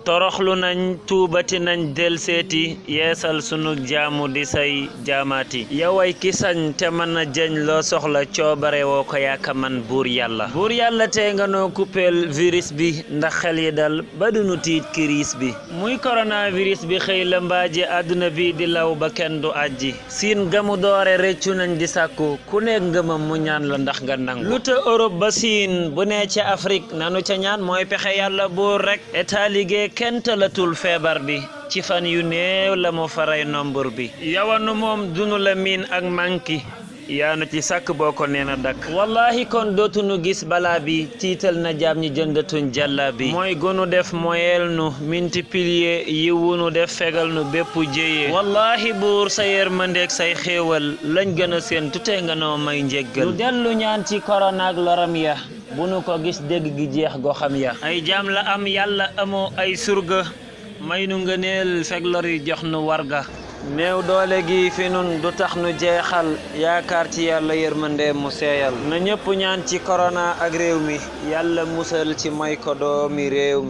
toroxlu nañ tuubati nañ del seeti yeesal sunu jaamu di say jaamaati yoway ki sañ te mën a jëñ loo soxla coobare woo ko yaaka man buur yàlla tey nga noo kuppeel virus bi ndax xel yi dal ba dunu tiit kiris bi muy coronavirus bi xëy la mbaaji àdduna bi di law ba kenn du ajji siin gamu doore réccu nañ di sàkku ku nekk ngëmam mu ñaan la ndax nga nangu lu ta Europe ba siin bu nee ca Afrique nanu ca ñaan mooy pexe yàlla buur rek état liggéey kenn talatul feebar bi ci fan yu néew la mu faray nombre bi yawanu moom dunu la miin ak manki yaanu ci sàkk boo ko nee na dakk wallahi kon dootunu gis balaa bi tiital na jaam ñi jëndatuñ jàlla bi mooy gunu def moyel nu multiplier yi wunu def fegal nu bépp jéyee wallahi buur sa yërmandeeg say xéewal lañ gën a seen tutee nga noo may njéggal lu dellu ñaan ci korona ak loram ya bu nu ko gis dégg gi jeex go xam ya ay jaam la am yàlla amoo ay surga may nu ngëneel fekk lor yi jox nu warga néew doole gi fi nun du tax nu jeexal yaakaar ci yàlla yërmande mu seeyal na ñëpp ñaan ci korona ak réew mi yàlla musal ci may ko doomi réew mi